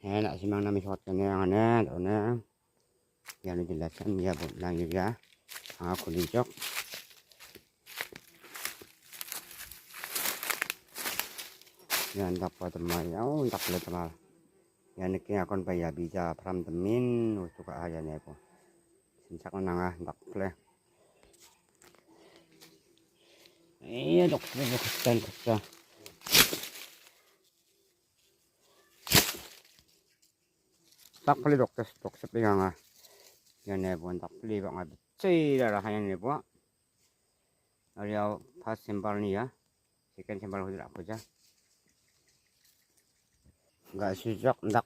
Hena simang nami shot kanya ngana dona. Yan dijelaskan ya buat lang juga. Aku licok. Yan dapat temayau tak boleh temal. Yan iki akon bayar bisa pram temin untuk ayane aku. Sinsak nangah tak boleh. Iya dokter. Tak boleh dokter pegang ah. Yan nebon tak boleh bang abis. Cira hayan nebo. Ariau pas sembal ni ya. Chicken sembal hujan apa aja. Enggak sujak ndak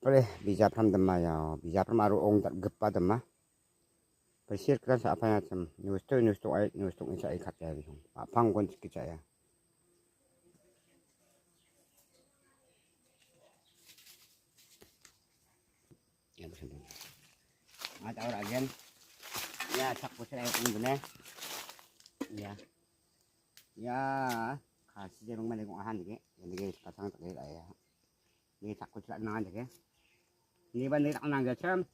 boleh bisa pram demaya. Bisa pram aru ong tak gepa demah. Bersih keras apa macam. Nustu isa ikat ya bisung. Apang kon sikit saya. Ya bersih. Ada orang agen. Ya sak pusat ayo bener. Ya. Ya, kasih jerung mana kong ahan dike. Yang dike pasang tak ada ya. Ni tak pusat nang dike. Ni ban ni tak nang gacam.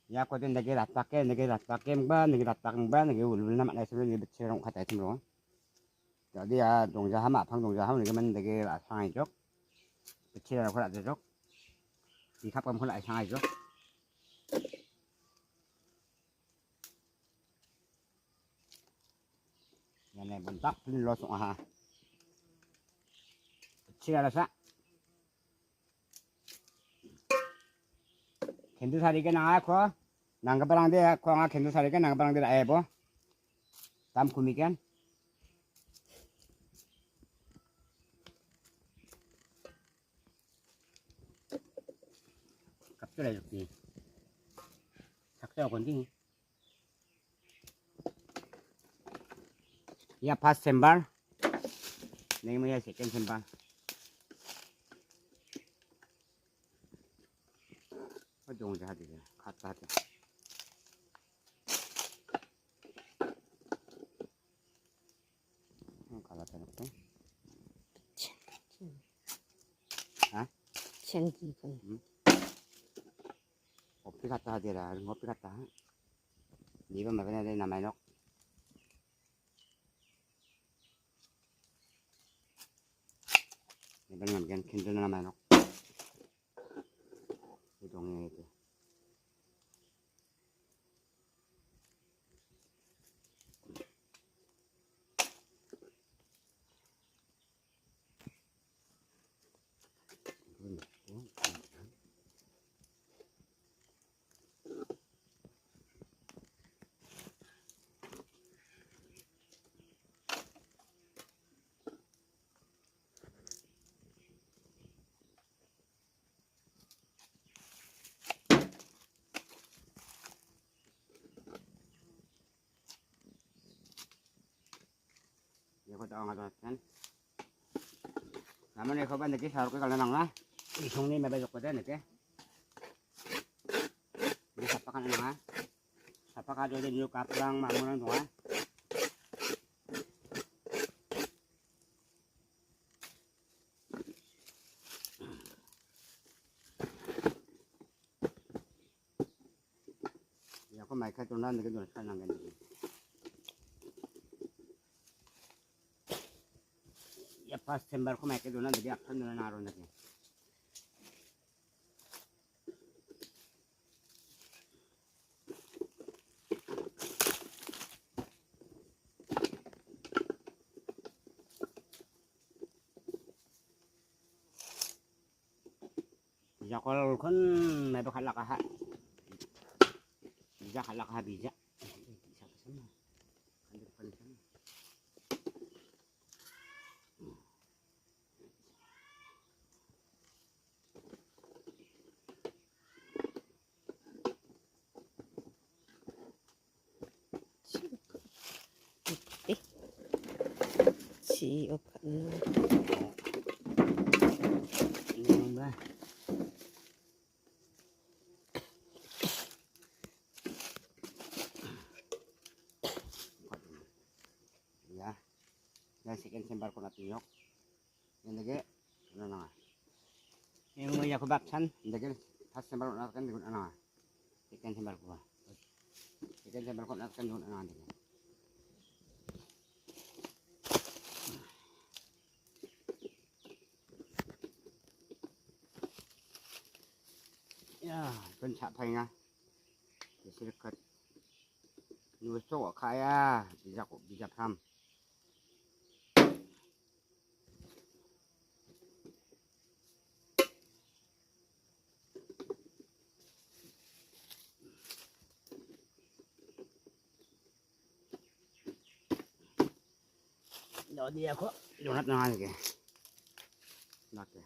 Ya ko den dike rat pakai ban, dike ulul nama nai sebelum ni becerong kata semua. Jadi ya dong jaha mak pang dong jaha ni man dike rat sangai jok. Becerong ko rat jok. Di kap kam ko rat sangai jok. Yang ni bentak pun losong aha. Becerong rasa. Kendu sari ke nang aku, nang ke barang dia aku angkat kendu sari ke nang ke barang dia ayah bo, tam kumikan. Kapsul aja ni, saksa konting. Ya pas sembal, ni mo ya second sembal. Dong jahat dia, kata hati. Kalau tak tu, ah? Cengki kan. Kopi kata dia lah, kopi kata. Ni pun macam ada nama nok. Ni pun macam kendu nama nok. Dongnya itu. Ya kau tahu nggak kan? Namun ni kau bandar kisah aku kalau nang lah, isung ni mebel kau dah ni ke? Ni siapa kan nang lah? Siapa kan ada di luka perang mamunan tu ah? Ya kau mai kat tunan ni kan nang kan ni. Ya pas sembal kau mai kat tunan jadi apa tunan naron ni? Ya kalau kan mai bakal lakah. Bisa kalak habis ya. Bisa ke sana. Kan depan sana. Siok kan. Ini mbak. Ya Ya. Ya sekian sembar ko natin yok. Yan lagi. Ano na nga. Yung mga yakubaksan. Lagi. Pas sembar ko natin. Ano nga. Sekian sembar ko ba. Sekian sembar ko natin. Ano nga. Ya. Con chạm thay nga. Để sẽ được cất. Nuôi sổ ở khai à. Bị dập thăm. Đó đi kok. Donat na lagi. Donat ya.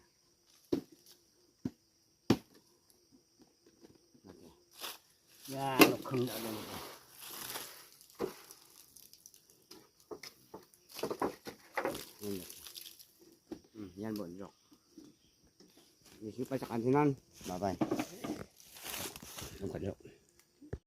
Donat ya. Ya, lokeng dah ada ni. Yan bon jok. Ni siapa cakanan? Bye bye. Jom kat jok.